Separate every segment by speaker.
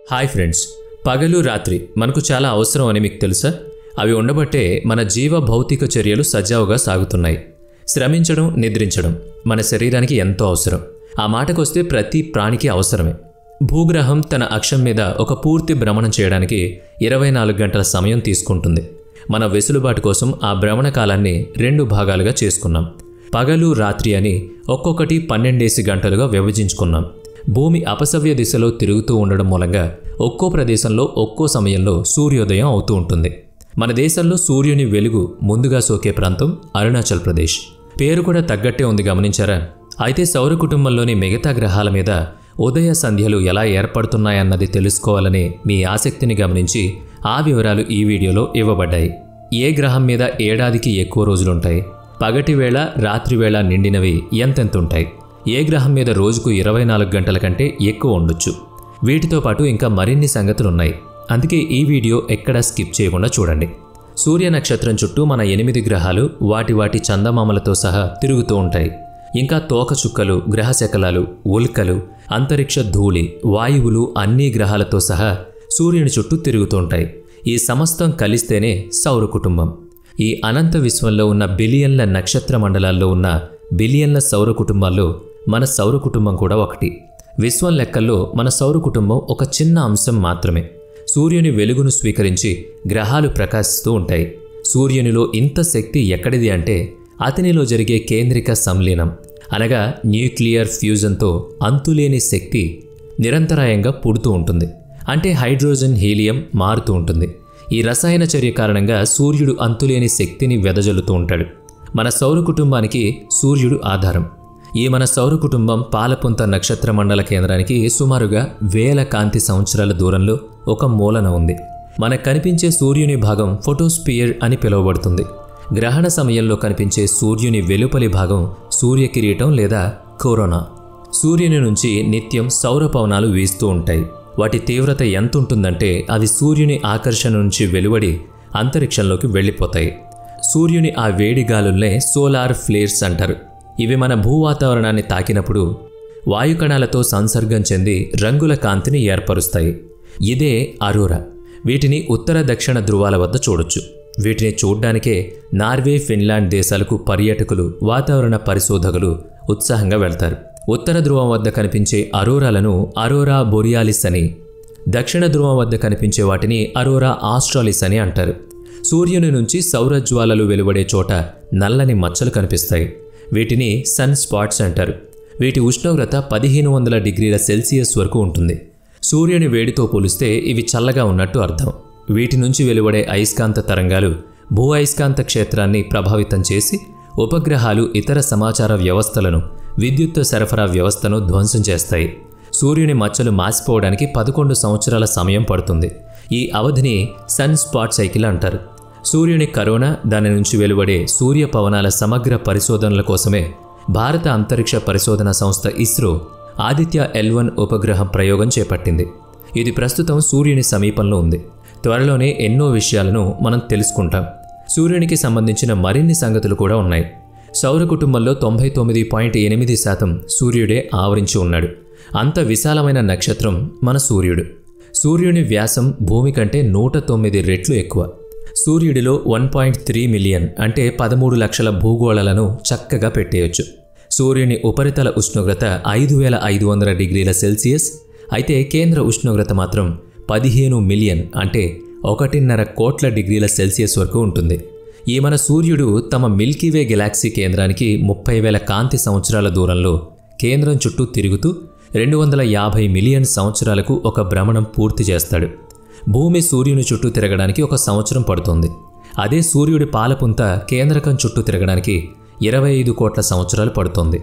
Speaker 1: Hi friends, పగలు రాత్రి మనకు చాలా అవసరం అని మీకు తెలుసా? అవి ఉండబట్టే మన జీవ భౌతిక చర్యలు సజావుగా సాగుతున్నాయి. శ్రమించడం, నిద్రించడం మన శరీరానికి ఎంతో అవసరం. ఆ మాటకొస్తే ప్రతి ప్రాణికి అవసరమే. భూగ్రహం తన అక్షం మీద ఒక పూర్తి భ్రమణం చేయడానికి 24 గంటల సమయం తీసుకుంటుంది. మన వెసులుబాటు కోసం ఆ భ్రమణ కాలాన్ని 2 భాగాలుగా చేసుకున్నాం. పగలు రాత్రి అని ఒక్కొక్కటి 12 గంటలుగా విభజించుకున్నాం. భూమి అపసవ్య దిశలో తిరుగుతూ ఉండడం మూలంగా ఒక్కో ప్రదేశంలో ఒక్కో సమయంలో సూర్యోదయం అవుతూ ఉంటుంది. మన దేశంలో సూర్యుని వెలుగు ముందుగా సోకే ప్రాంతం అరుణాచల్ ప్రదేశ్. పేరు కూడా తగ్గట్టే ఉంది, గమనించారా? అయితే సౌర కుటుంబంలోని మిగతా గ్రహాల మీద ఉదయ సంధ్యలు ఎలా ఏర్పడుతున్నాయన్నది తెలుసుకోవాలని మీ ఆసక్తిని గమనించి ఆ వివరాలు ఈ వీడియోలో ఇవ్వబడ్డాయి. ఏ గ్రహం మీద ఏడాదికి ఎక్కువ రోజులుంటాయి, పగటి వేళ రాత్రి వేళ నిండినవి ఎంతెంతుంటాయి, ఏ గ్రహం మీద రోజుకు 24 గంటల కంటే ఎక్కువ ఉండొచ్చు, వీటితో పాటు ఇంకా మరిన్ని సంగతులున్నాయి. అందుకే ఈ వీడియో ఎక్కడా స్కిప్ చేయకుండా చూడండి. సూర్య నక్షత్రం చుట్టూ మన 8 గ్రహాలు వాటి చందమామలతో సహా తిరుగుతూ ఉంటాయి. ఇంకా తోకచుక్కలు, గ్రహశకలాలు, ఉల్కలు, అంతరిక్ష ధూళి, వాయువులు అన్ని గ్రహాలతో సహా సూర్యుని చుట్టూ తిరుగుతూ ఉంటాయి. ఈ సమస్తం కలిస్తేనే సౌర కుటుంబం. ఈ అనంత విశ్వంలో ఉన్న బిలియన్ల నక్షత్ర మండలాల్లో ఉన్న బిలియన్ల సౌర కుటుంబాల్లో మన సౌర కుటుంబం కూడా ఒకటి. విశ్వం లెక్కల్లో మన సౌర కుటుంబం ఒక చిన్న అంశం మాత్రమే. సూర్యుని వెలుగును స్వీకరించి గ్రహాలు ప్రకాశిస్తూ ఉంటాయి. సూర్యునిలో ఇంత శక్తి ఎక్కడిది అంటే అతనిలో జరిగే కేంద్రిక సంలీనం అనగా న్యూక్లియర్ ఫ్యూజన్తో అంతులేని శక్తి నిరంతరాయంగా పుడుతూ ఉంటుంది. అంటే హైడ్రోజన్, హీలియం మారుతూ ఉంటుంది. ఈ రసాయన చర్య కారణంగా సూర్యుడు అంతులేని శక్తిని వెదజల్లుతూ ఉంటాడు. మన సౌర కుటుంబానికి సూర్యుడు ఆధారం. ఈ మన సౌర కుటుంబం పాలపుంత నక్షత్ర మండల కేంద్రానికి సుమారుగా 1000 కాంతి సంవత్సరాల దూరంలో ఒక మూలన ఉంది. మనకు కనిపించే సూర్యుని భాగం ఫోటోస్పియర్ అని పిలువబడుతుంది. గ్రహణ సమయంలో కనిపించే సూర్యుని వెలుపలి భాగం సూర్య కిరీటం లేదా కరోనా. సూర్యుని నుంచి నిత్యం సౌరపవనాలు వీస్తూ ఉంటాయి. వాటి తీవ్రత ఎంతుంటుందంటే అవి సూర్యుని ఆకర్షణ నుంచి వెలువడి అంతరిక్షంలోకి వెళ్ళిపోతాయి. సూర్యుని ఆ వేడి గాలుల్నే సోలార్ ఫ్లేర్స్ అంటారు. ఇవి మన భూవాతావరణాన్ని తాకినప్పుడు వాయుకణాలతో సంసర్గం చెంది రంగుల కాంతిని ఏర్పరుస్తాయి. ఇదే అరోరా. వీటిని ఉత్తర దక్షిణ ధృవాల వద్ద చూడొచ్చు. వీటిని చూడ్డానికే నార్వే, ఫిన్లాండ్ దేశాలకు పర్యాటకులు, వాతావరణ పరిశోధకులు ఉత్సాహంగా వెళ్తారు. ఉత్తర ధ్రువం వద్ద కనిపించే అరోరాలను అరోరా బొరియాలిస్ అని, దక్షిణ ధ్రువం వద్ద కనిపించే వాటిని అరోరా ఆస్ట్రాలిస్ అని అంటారు. సూర్యుని నుంచి సౌరజ్వాలలు వెలువడే చోట నల్లని మచ్చలు కనిపిస్తాయి. వీటిని సన్ స్పాట్స్ అంటారు. వీటి ఉష్ణోగ్రత 1500 డిగ్రీల సెల్సియస్ వరకు ఉంటుంది. సూర్యుని వేడితో పోలిస్తే ఇవి చల్లగా ఉన్నట్టు అర్థం. వీటి నుంచి వెలువడే అయస్కాంత తరంగాలు భూ అయస్కాంత క్షేత్రాన్ని ప్రభావితం చేసి ఉపగ్రహాలు, ఇతర సమాచార వ్యవస్థలను, విద్యుత్ సరఫరా వ్యవస్థను ధ్వంసం చేస్తాయి. సూర్యుని మచ్చలు మాసిపోవడానికి 11 సంవత్సరాల సమయం పడుతుంది. ఈ అవధిని సన్ స్పాట్ సైకిల్ అంటారు. సూర్యుని కరోనా, దాని నుంచి వెలువడే సూర్యపవనాల సమగ్ర పరిశోధనల కోసమే భారత అంతరిక్ష పరిశోధన సంస్థ ఇస్రో ఆదిత్య L1 ఉపగ్రహం ప్రయోగం చేపట్టింది. ఇది ప్రస్తుతం సూర్యుని సమీపంలో ఉంది. త్వరలోనే ఎన్నో విషయాలను మనం తెలుసుకుంటాం. సూర్యునికి సంబంధించిన మరిన్ని సంగతులు కూడా ఉన్నాయి. సౌర కుటుంబంలో 99.8% సూర్యుడే ఆవరించి ఉన్నాడు. అంత విశాలమైన నక్షత్రం మన సూర్యుడు. సూర్యుని వ్యాసం భూమి కంటే 109 రెట్లు ఎక్కువ. సూర్యుడిలో 1.3 మిలియన్ అంటే 13 లక్షల భూగోళాలను చక్కగా పెట్టేయొచ్చు. సూర్యుని ఉపరితల ఉష్ణోగ్రత 5500 డిగ్రీల సెల్సియస్ అయితే కేంద్ర ఉష్ణోగ్రత మాత్రం 15 మిలియన్ అంటే 1.5 కోట్ల డిగ్రీల సెల్సియస్ వరకు ఉంటుంది. ఈ మన సూర్యుడు తమ మిల్కీవే గెలాక్సీ కేంద్రానికి 30,000 కాంతి సంవత్సరాల దూరంలో కేంద్రం చుట్టూ తిరుగుతూ 250 మిలియన్ సంవత్సరాలకు ఒక భ్రమణం పూర్తి చేస్తాడు. భూమి సూర్యుని చుట్టూ తిరగడానికి 1 సంవత్సరం పడుతుంది. అదే సూర్యుడి పాలపుంత కేంద్రకం చుట్టూ తిరగడానికి 25 కోట్ల సంవత్సరాలు పడుతుంది.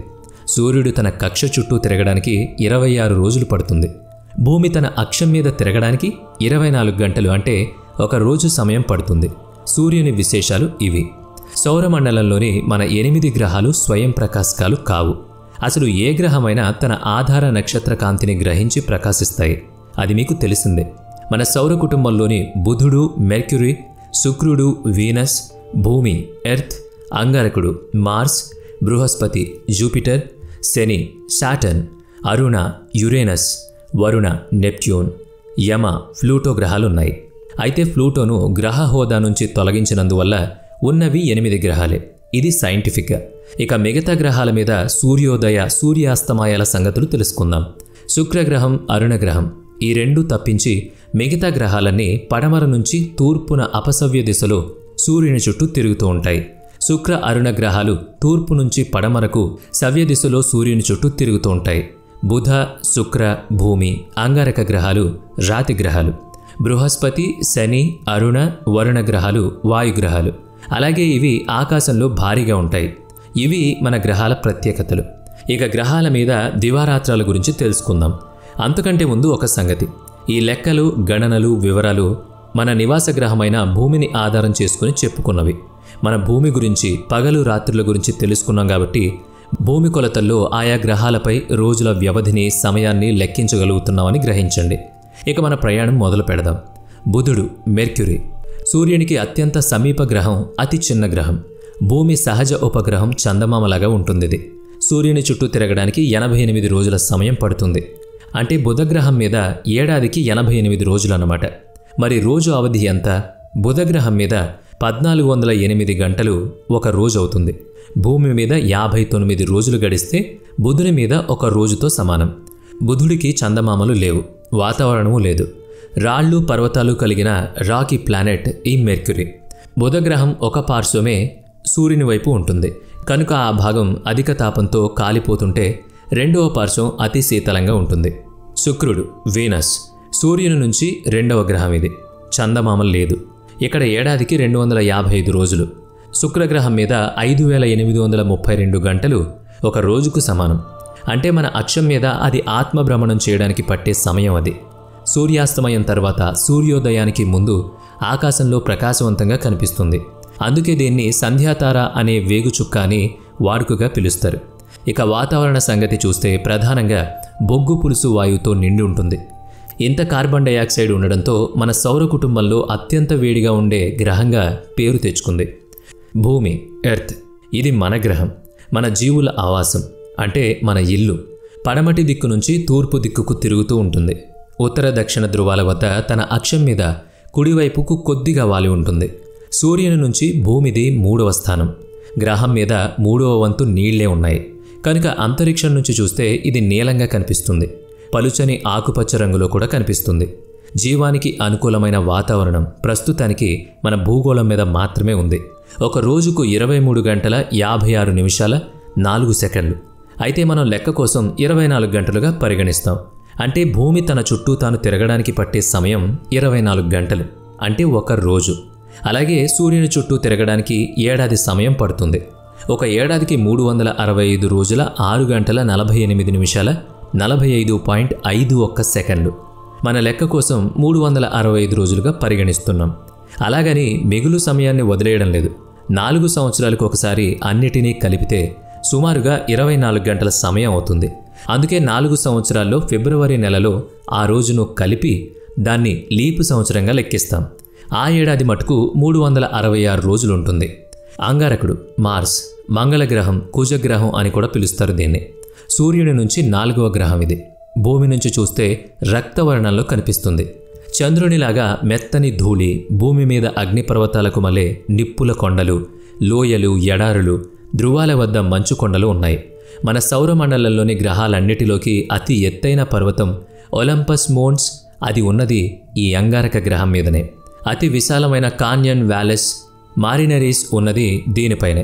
Speaker 1: సూర్యుడు తన కక్ష చుట్టూ తిరగడానికి 26 రోజులు పడుతుంది. భూమి తన అక్షం మీద తిరగడానికి 24 గంటలు అంటే 1 రోజు సమయం పడుతుంది. సూర్యుని విశేషాలు ఇవి. సౌరమండలంలోని మన 8 గ్రహాలు స్వయం ప్రకాశకాలు కావు. అసలు ఏ గ్రహమైనా తన ఆధార నక్షత్ర కాంతిని గ్రహించి ప్రకాశిస్తాయి. అది మీకు తెలిసిందే. మన సౌర కుటుంబంలోని బుధుడు, మెర్క్యూరీ, శుక్రుడు, వీనస్, భూమి, ఎర్త్, అంగారకుడు, మార్స్, బృహస్పతి, జూపిటర్, శని, సాటర్న్, అరుణ, యురేనస్, వరుణ, నెప్ట్యూన్, యమ, ప్లూటో గ్రహాలున్నాయి. అయితే ప్లూటోను గ్రహ హోదా నుంచి తొలగించినందువల్ల ఉన్నవి 8 గ్రహాలే. ఇది సైంటిఫిక్గా. ఇక మిగతా గ్రహాల మీద సూర్యోదయ సూర్యాస్తమయాల సంగతులు తెలుసుకుందాం. శుక్రగ్రహం, అరుణగ్రహం ఈ రెండూ తప్పించి మిగతా గ్రహాలన్నీ పడమర నుంచి తూర్పున అపసవ్య దిశలో సూర్యుని చుట్టూ తిరుగుతూ ఉంటాయి. శుక్ర, అరుణ గ్రహాలు తూర్పు నుంచి పడమరకు సవ్య దిశలో సూర్యుని చుట్టూ తిరుగుతూ ఉంటాయి. బుధ, శుక్ర, భూమి, అంగారక గ్రహాలు రాతి గ్రహాలు. బృహస్పతి, శని, అరుణ, వరుణ గ్రహాలు వాయుగ్రహాలు. అలాగే ఇవి ఆకాశంలో భారీగా ఉంటాయి. ఇవి మన గ్రహాల ప్రత్యేకతలు. ఇక గ్రహాల మీద దివారాత్రాల గురించి తెలుసుకుందాం. అంతకంటే ముందు ఒక సంగతి. ఈ లెక్కలు, గణనలు, వివరాలు మన నివాస గ్రహమైన భూమిని ఆధారం చేసుకుని చెప్పుకున్నవి. మన భూమి గురించి, పగలు రాత్రుల గురించి తెలుసుకున్నాం కాబట్టి భూమి కొలతల్లో ఆయా గ్రహాలపై రోజుల వ్యవధిని, సమయాన్ని లెక్కించగలుగుతున్నామని గ్రహించండి. ఇక మన ప్రయాణం మొదలు పెడదాం. బుధుడు, మెర్క్యూరీ, సూర్యునికి అత్యంత సమీప గ్రహం, అతి చిన్న గ్రహం. భూమి సహజ ఉపగ్రహం చందమామలాగా ఉంటుంది. సూర్యుని చుట్టూ తిరగడానికి 88 రోజుల సమయం పడుతుంది. అంటే బుధగ్రహం మీద ఏడాదికి 88 రోజులు అన్నమాట. మరి రోజు అవధి ఎంత? బుధగ్రహం మీద 1408 గంటలు ఒక రోజు అవుతుంది. భూమి మీద 59 రోజులు గడిస్తే బుధుని మీద ఒక రోజుతో సమానం. బుధుడికి చందమామలు లేవు, వాతావరణము లేదు. రాళ్ళు, పర్వతాలు కలిగిన రాకీ ప్లానెట్ ఈ మెర్క్యూరీ. బుధగ్రహం ఒక పార్శ్వమే సూర్యుని వైపు ఉంటుంది కనుక ఆ భాగం అధిక తాపంతో కాలిపోతుంటే రెండవ పార్శ్వం అతి శీతలంగా ఉంటుంది. శుక్రుడు, వీనస్, సూర్యుని నుంచి రెండవ గ్రహం. ఇది చందమామలు లేదు. ఇక్కడ ఏడాదికి 255 రోజులు. శుక్రగ్రహం మీద 5832 గంటలు ఒక రోజుకు సమానం. అంటే మన అక్షం మీద అది ఆత్మభ్రమణం చేయడానికి పట్టే సమయం అది. సూర్యాస్తమయం తర్వాత సూర్యోదయానికి ముందు ఆకాశంలో ప్రకాశవంతంగా కనిపిస్తుంది. అందుకే దీన్ని సంధ్యాతార అనే వేగుచుక్క అని వాడుకగా పిలుస్తారు. ఇక వాతావరణ సంగతి చూస్తే ప్రధానంగా బొగ్గు పులుసు వాయువుతో నిండి ఉంటుంది. ఇంత కార్బన్ డయాక్సైడ్ ఉండడంతో మన సౌర కుటుంబంలో అత్యంత వేడిగా ఉండే గ్రహంగా పేరు తెచ్చుకుంది. భూమి, ఎర్త్, ఇది మన గ్రహం, మన జీవుల ఆవాసం, అంటే మన ఇల్లు. పడమటి దిక్కు నుంచి తూర్పు దిక్కుకు తిరుగుతూ ఉంటుంది. ఉత్తర దక్షిణ ధృవాల వద్ద తన అక్షం మీద కుడివైపుకు కొద్దిగా వాలి ఉంటుంది. సూర్యుని నుంచి భూమిది 3వ స్థానం. గ్రహం మీద 3వ వంతు నీళ్లే ఉన్నాయి కనుక అంతరిక్షం నుంచి చూస్తే ఇది నీలంగా కనిపిస్తుంది. పలుచని ఆకుపచ్చ రంగులో కూడా కనిపిస్తుంది. జీవానికి అనుకూలమైన వాతావరణం ప్రస్తుతానికి మన భూగోళం మీద మాత్రమే ఉంది. ఒక రోజుకు 23 గంటల 56 నిమిషాల 4 సెకండ్లు. అయితే మనం లెక్క కోసం 24 గంటలుగా పరిగణిస్తాం. అంటే భూమి తన చుట్టూ తాను తిరగడానికి పట్టే సమయం 24 గంటలు, అంటే ఒక రోజు. అలాగే సూర్యుని చుట్టూ తిరగడానికి ఏడాది సమయం పడుతుంది. ఒక ఏడాదికి 365 రోజుల 6 గంటల 48 నిమిషాల 45.51 సెకండ్లు. మన లెక్క కోసం 365 రోజులుగా పరిగణిస్తున్నాం. అలాగని మిగులు సమయాన్ని వదిలేయడం లేదు. 4 సంవత్సరాలకు ఒకసారి అన్నిటినీ కలిపితే సుమారుగా 24 గంటల సమయం అవుతుంది. అందుకే 4 సంవత్సరాల్లో ఫిబ్రవరి నెలలో ఆ రోజును కలిపి దాన్ని లీపు సంవత్సరంగా లెక్కిస్తాం. ఆ ఏడాది మటుకు 366 రోజులు ఉంటుంది. అంగారకుడు, మార్స్, మంగళగ్రహం, కుజగ్రహం అని కూడా పిలుస్తారు దీన్ని. సూర్యుని నుంచి 4వ గ్రహం ఇది. భూమి నుంచి చూస్తే రక్తవర్ణంలో కనిపిస్తుంది. చంద్రునిలాగా మెత్తని ధూళి, భూమి మీద అగ్నిపర్వతాలకు మలే నిప్పుల కొండలు, లోయలు, ఎడారులు, ధృవాల వద్ద మంచు కొండలు ఉన్నాయి. మన సౌరమండలంలోని గ్రహాలన్నిటిలోకి అతి ఎత్తైన పర్వతం ఒలంపస్ మోన్స్, అది ఉన్నది ఈ అంగారక గ్రహం మీదనే. అతి విశాలమైన కాన్యన్ వ్యాలెస్ మారినరీస్ ఉన్నది దీనిపైనే.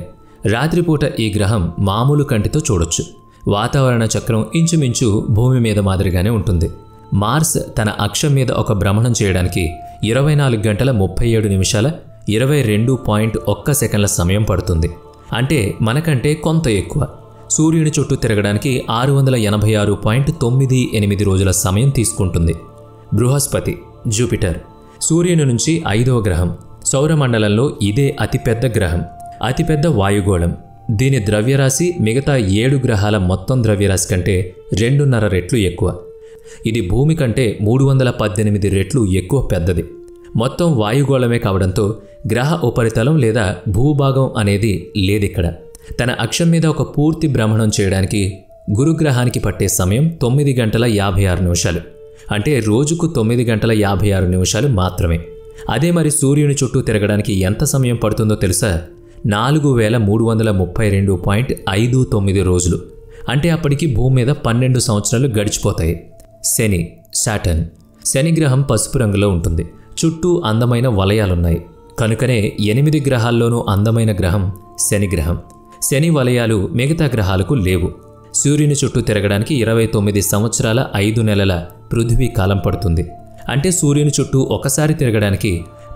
Speaker 1: రాత్రిపూట ఈ గ్రహం మామూలు కంటితో చూడొచ్చు. వాతావరణ చక్రం ఇంచుమించు భూమి మీద మాదిరిగానే ఉంటుంది. మార్స్ తన అక్షం మీద ఒక భ్రమణం చేయడానికి 24 గంటల 37 నిమిషాల 22.1 సెకండ్ల సమయం పడుతుంది. అంటే మనకంటే కొంత ఎక్కువ. సూర్యుని చుట్టూ తిరగడానికి 686.98 రోజుల సమయం తీసుకుంటుంది. బృహస్పతి, జూపిటర్, సూర్యుని నుంచి 5వ గ్రహం. సౌరమండలంలో ఇదే అతిపెద్ద గ్రహం, అతిపెద్ద వాయుగోళం. దీని ద్రవ్యరాశి మిగతా 7 గ్రహాల మొత్తం ద్రవ్యరాశి కంటే 2.5 రెట్లు ఎక్కువ. ఇది భూమి కంటే 318 రెట్లు ఎక్కువ పెద్దది. మొత్తం వాయుగోళమే కావడంతో గ్రహ ఉపరితలం లేదా భూభాగం అనేది లేదిక్కడ. తన అక్షం మీద ఒక పూర్తి భ్రమణం చేయడానికి గురుగ్రహానికి పట్టే సమయం 9 గంటల 56 నిమిషాలు. అంటే రోజుకు 9 గంటల 56 నిమిషాలు మాత్రమే. అదే మరి సూర్యుని చుట్టూ తిరగడానికి ఎంత సమయం పడుతుందో తెలుసా? 4332.59 రోజులు. అంటే అప్పటికి భూమి మీద 12 సంవత్సరాలు గడిచిపోతాయి. శని, సాటర్న్. శని గ్రహం పసుపు రంగులో ఉంటుంది. చుట్టూ అందమైన వలయాలున్నాయి. కనుకనే 8 గ్రహాల్లోనూ అందమైన గ్రహం శని గ్రహం. శని వలయాలు మిగతా గ్రహాలకు లేవు. సూర్యుని చుట్టూ తిరగడానికి 29 సంవత్సరాల 5 నెలల పృథ్వీ కాలం పడుతుంది. అంటే సూర్యుని చుట్టూ ఒకసారి తిరగడానికి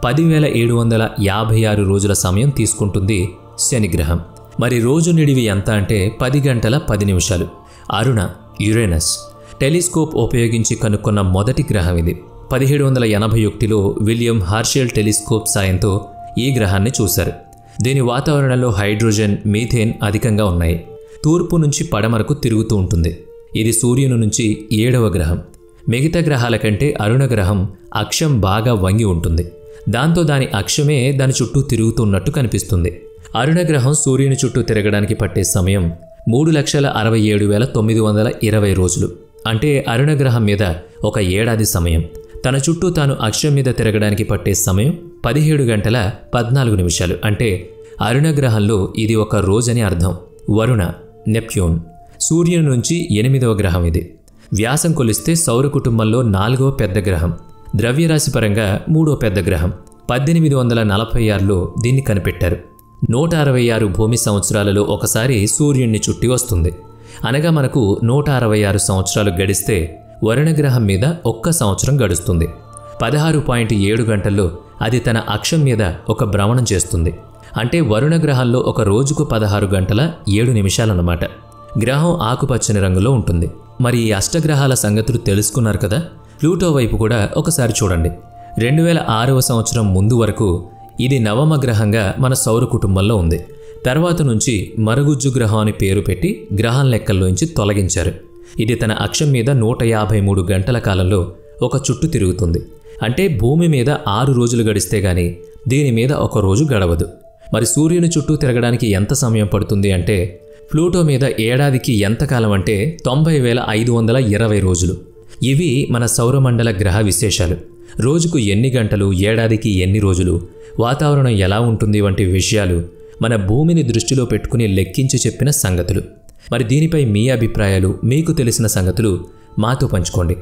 Speaker 1: 10,756 రోజుల సమయం తీసుకుంటుంది శనిగ్రహం. మరి రోజు నిడివి ఎంత అంటే 10 గంటల 10 నిమిషాలు. అరుణ, యురేనస్. టెలిస్కోప్ ఉపయోగించి కనుక్కున్న మొదటి గ్రహం ఇది. 1781లో విలియం హార్షెల్ టెలిస్కోప్ సాయంతో ఈ గ్రహాన్ని చూశారు. దీని వాతావరణంలో హైడ్రోజన్, మీథేన్ అధికంగా ఉన్నాయి. తూర్పు నుంచి పడమరకు తిరుగుతూ ఉంటుంది. ఇది సూర్యుని నుంచి 7వ గ్రహం. మిగతా గ్రహాల కంటే అరుణ గ్రహం అక్షం బాగా వంగి ఉంటుంది. దాంతో దాని అక్షమే దాని చుట్టూ తిరుగుతున్నట్టు కనిపిస్తుంది. అరుణ గ్రహం సూర్యుని చుట్టూ తిరగడానికి పట్టే సమయం 3,67,920 రోజులు. అంటే అరుణ గ్రహం మీద ఒక ఏడాది సమయం. తన చుట్టూ తాను అక్షం మీద తిరగడానికి పట్టే సమయం 17 గంటల 14 నిమిషాలు. అంటే అరుణ గ్రహంలో ఇది ఒక రోజని అర్థం. వరుణ, నెప్ట్యూన్. సూర్యుని నుంచి 8వ గ్రహం ఇది. వ్యాసం కొలిస్తే సౌర కుటుంబంలో 4వ పెద్ద గ్రహం. ద్రవ్యరాశి పరంగా 3వ పెద్ద గ్రహం. 1846లో దీన్ని కనిపెట్టారు. 166 భూమి సంవత్సరాలలో ఒకసారి సూర్యుణ్ణి చుట్టి వస్తుంది. అనగా మనకు 166 సంవత్సరాలు గడిస్తే వరుణ గ్రహం మీద ఒక్క సంవత్సరం గడుస్తుంది. 16.7 గంటల్లో అది తన అక్షం మీద ఒక భ్రమణం చేస్తుంది. అంటే వరుణ గ్రహంలో ఒక రోజుకు 16 గంటల 7 నిమిషాలన్నమాట. గ్రహం ఆకుపచ్చని రంగులో ఉంటుంది. మరి ఈ అష్టగ్రహాల సంగతులు తెలుసుకున్నారు కదా. ప్లూటో వైపు కూడా ఒకసారి చూడండి. 2006వ సంవత్సరం ముందు వరకు ఇది 9వ గ్రహంగా మన సౌర కుటుంబంలో ఉంది. తర్వాత నుంచి మరుగుజ్జు గ్రహం అని పేరు పెట్టి గ్రహం లెక్కల్లోంచి తొలగించారు. ఇది తన అక్షం మీద 153 గంటల కాలంలో ఒక చుట్టు తిరుగుతుంది. అంటే భూమి మీద 6 రోజులు గడిస్తే గాని దీని మీద ఒక రోజు గడవదు. మరి సూర్యుని చుట్టూ తిరగడానికి ఎంత సమయం పడుతుంది అంటే ప్లూటో మీద ఏడాదికి ఎంతకాలం అంటే 90,520 రోజులు. ఇవి మన సౌరమండల గ్రహ విశేషాలు. రోజుకు ఎన్ని గంటలు, ఏడాదికి ఎన్ని రోజులు, వాతావరణం ఎలా ఉంటుంది వంటి విషయాలు మన భూమిని దృష్టిలో పెట్టుకుని లెక్కించి చెప్పిన సంగతులు. మరి దీనిపై మీ అభిప్రాయాలు, మీకు తెలిసిన సంగతులు మాతో పంచుకోండి.